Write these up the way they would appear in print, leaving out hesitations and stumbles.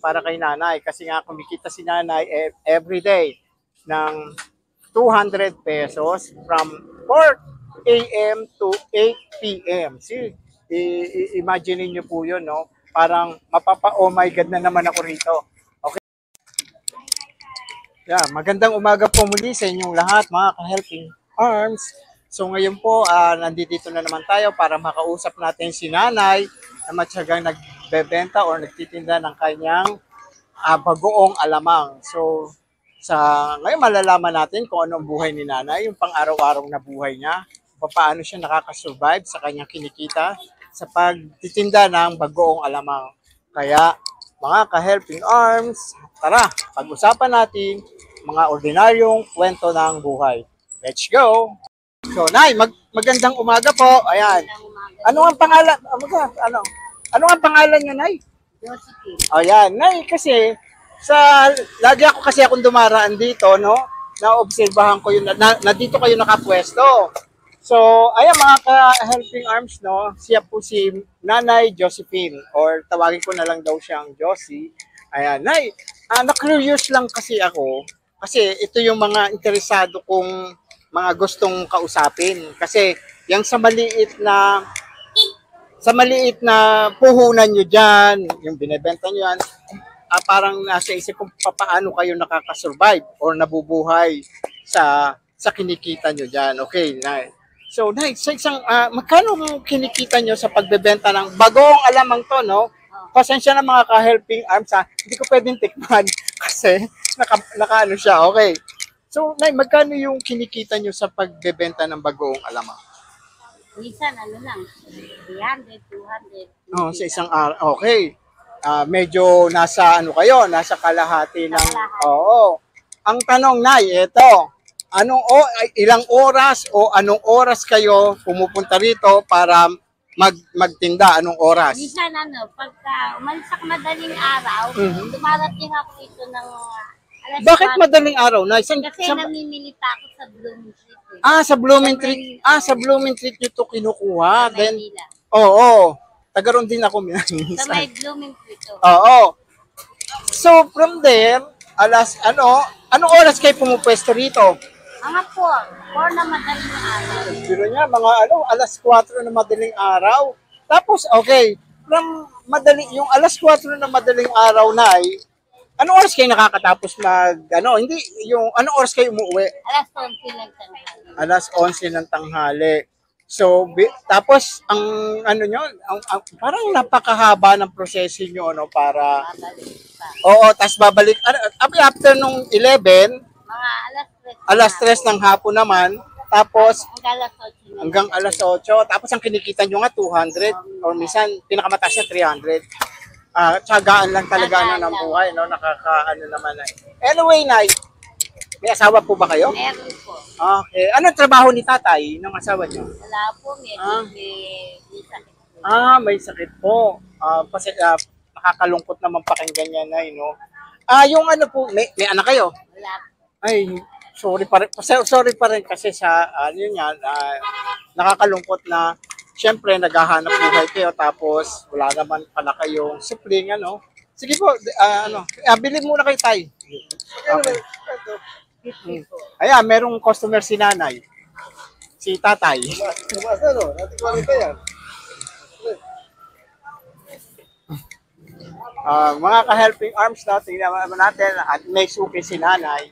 para kay nanay. Kasi nga kumikita si nanay every day ng 200 pesos from 4 a.m. to 8 p.m. See, imagine niyo po yun, no? Parang oh my God na naman ako rito. Okay. Yeah, magandang umaga po muli sa inyong lahat, mga ka-Helping Arms. So ngayon po, nandito na naman tayo para makausap natin si nanay na matyagang nagbebenta o nagtitinda ng kanyang bagoong alamang. So ngayon malalaman natin kung ano ang buhay ni nanay, yung pang-araw-araw na buhay niya, paano siya nakakasurvive sa kanyang kinikita sa pagtitinda ng bagoong alamang. Kaya mga ka-Helping Arms, tara, pag-usapan natin mga ordinaryong kwento ng buhay. Let's go! So, Nay, magandang umaga po. Ayan. Ano ang pangalan? Ano ang pangalan niya, Nay? Josephine. Ayan, Nay, kasi lagi akong dumaraan dito, no? Naobserbahan ko yun, na dito kayo nakapwesto. So, ayan mga ka-Helping Arms, no? Siya po si Nanay Josephine, or tawagin ko na lang daw siyang Josie. Ayan, Nay, na-curious lang kasi ako, kasi ito yung mga interesado kong mga gustong kausapin. Kasi yung sa maliit na puhunan nyo dyan, yung binebenta nyo yan, parang nasa isip kung paano kayo nakakasurvive or nabubuhay sa kinikita nyo dyan. Okay, Nay. So, Nay, sa isang, magkano kinikita nyo sa pagbebenta ng bagong alamang to, no? Pasensya na mga ka-Helping Arms, hindi ko pwedeng tikman kasi naka siya. Okay. So, Nay, magkano yung kinikita nyo sa pagbebenta ng bagoong alamang? Minsan, lang, 300, 200. Oh, sa isang araw. Okay. Medyo nasa nasa kalahati ng... Oo. Ang tanong, Nay, ito. Ilang oras o anong oras kayo pumupunta rito para magtinda? Anong oras? Minsan, pagka umalis ako madaling araw, dumarating ako ito ng alas Bakit 4. madaling araw, Nay? Kasi namimili pa ako sa Blooming Street. Sa Blooming Street. Sa Blooming Street nyo to kinukuha. Sa Then, Maynila. oo. Tagaroon din ako minsan. Sa may Blooming Street. Oo. So, from there, anong oras kayo pumupwesto rito? Mga 4 na madaling araw. Biro niya, mga alas 4 na madaling araw. Tapos, okay, from yung alas 4 na madaling araw na anong oras kayo nakakatapos hindi, yung anong oras kayo umuwi? Alas 11 ng tanghali. Alas 11 ng tanghali. So, tapos, ang parang napakahaba ng proseso nyo, para, Babalik pa. oo, tapos babalik, after nung 11, Mga alas 3 ng hapon naman, tapos, hanggang alas 8. hanggang alas 8, tapos ang kinikita nyo nga 200, or minsan, pinakamataas na 300. Tsagaan lang talaga ng buhay, no? Naman. Anyway, Nay, may asawa po ba kayo? Meron po. Okay. Anong trabaho ni tatay ng asawa niyo? Wala po, may sakit po. May sakit po. Kasi nakakalungkot naman pakinggan yan, Nay, no? Yung po, may anak kayo? Wala po. Ay, sorry pa rin kasi sa, nakakalungkot na, siyempre, naghahanap buhay kayo, tapos wala naman pala kayong supling, Sige po, bilhin muna kay tay. Okay. Ayan, merong customer si nanay. Si tatay. Mga ka-Helping Arms tingnan natin at may suki si nanay.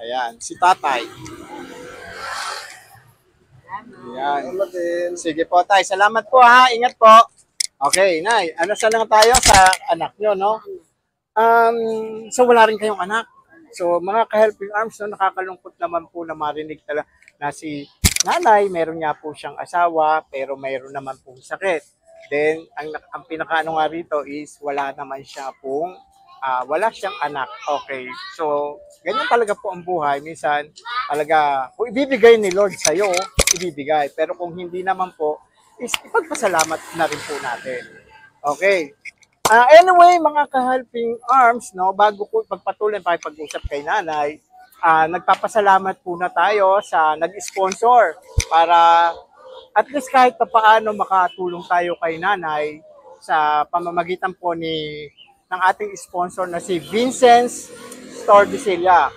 Ayan, si tatay. Ayan. Sige po, tay. Salamat po, ha. Ingat po. Okay, Nay. Lang tayo sa anak nyo, no? So, wala rin kayong anak. So, mga ka-Helping Arms, nakakalungkot naman po na marinig talaga na si nanay, meron niya po siyang asawa, pero mayroon naman po sakit. Then, ang pinakaano nga rito is wala naman siya pong, wala siyang anak. Okay. So, ganyan talaga po ang buhay. Minsan, talaga, kung ibibigay ni Lord sa'yo, ibibigay. Pero kung hindi naman po, is ipagpasalamat na rin po natin. Okay. Anyway, mga ka-Helping Arms, bago ko pagpatuloy pag-usap kay nanay, nagpapasalamat po na tayo sa nag-sponsor para at least kahit paano makatulong tayo kay nanay sa pamamagitan po ni ng ating sponsor na si Vincent's Tordesillas.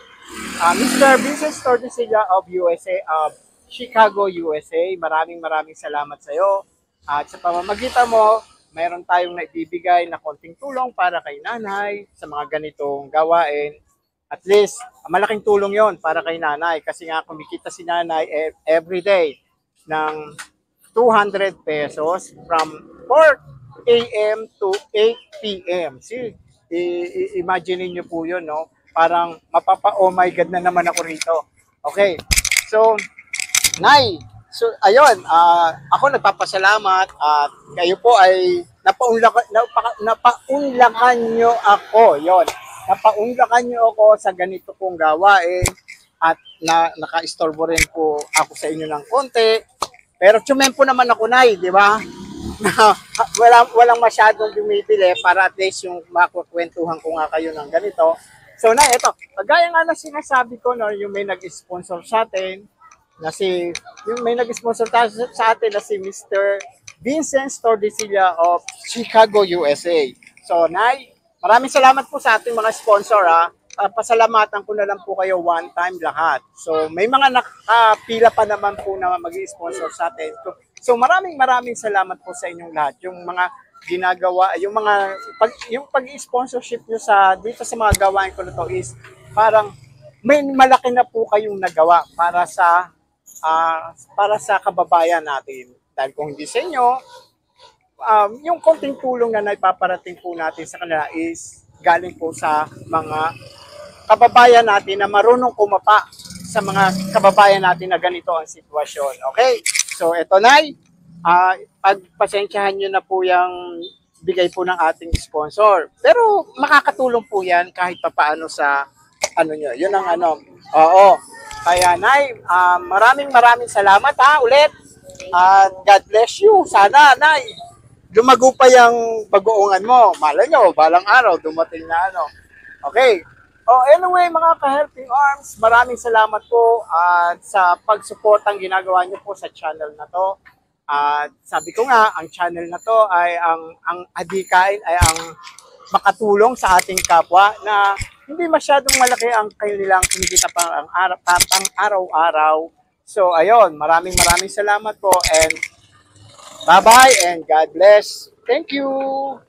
Mr. Vincent Tordesillas of USA, of Chicago, USA, maraming salamat sa iyo. At sa pamamagitan mo, mayroon tayong naibibigay na konting tulong para kay nanay sa mga ganitong gawain. At least, malaking tulong yon para kay nanay kasi nga kumikita si nanay every day ng 200 pesos from 4 a.m. to 8 p.m. See, imagine niyo po yun, no? Parang oh my God na naman ako rito. Okay, so, Nay, so ayun, ako nagpapasalamat at kayo po ay napaunlakan nyo ako, yon. Napaunlakan nyo ako sa ganito pong gawain at naka-istorbo rin po ako sa inyo ng konti. Pero tsumempo naman ako, Nay, di ba? Walang masyadong bumibili para at least yung makukwentuhan ko nga kayo ng ganito. So, Nay, ito, kagaya nga na sinasabi ko, no, yung may nag-sponsor sa atin, may nag-sponsor sa atin na si Mr. Vincent Tordesillas of Chicago, USA. So, Nay, maraming salamat po sa ating mga sponsor, ha. Pasalamatan ko na lang po kayo one time lahat. So, may mga nakapila pa naman po na mag-sponsor sa atin. So, maraming salamat po sa inyong lahat. Yung mga ginagawa, yung pag-sponsorship nyo dito sa mga gawain ko na to is parang may malaki na po kayong nagawa para sa kababayan natin. Dahil kung hindi sa inyo, yung konting tulong na naipaparating po natin sa kanila is galing po sa mga kababayan natin na marunong kumapa sa mga kababayan natin na ganito ang sitwasyon. Okay? So, eto, Nay, pagpasensyahan nyo na po yung bigay po ng ating sponsor. Pero makakatulong po yan kahit papaano sa nyo. Yun ang Oo. Kaya, Nay, maraming salamat ulit. At God bless you. Sana, Nay, lumago pa yung bagoongan mo. Malay nyo, balang araw, dumating na Okay. Anyway, mga ka-Helping Arms, maraming salamat po at sa pag-support ang ginagawa nyo po sa channel na to. At sabi ko nga, ang channel na to ay ang adikain ay ang makatulong sa ating kapwa na hindi masyadong malaki ang kanilang kinikita pang araw-araw. So, ayun, maraming salamat po and bye-bye and God bless. Thank you!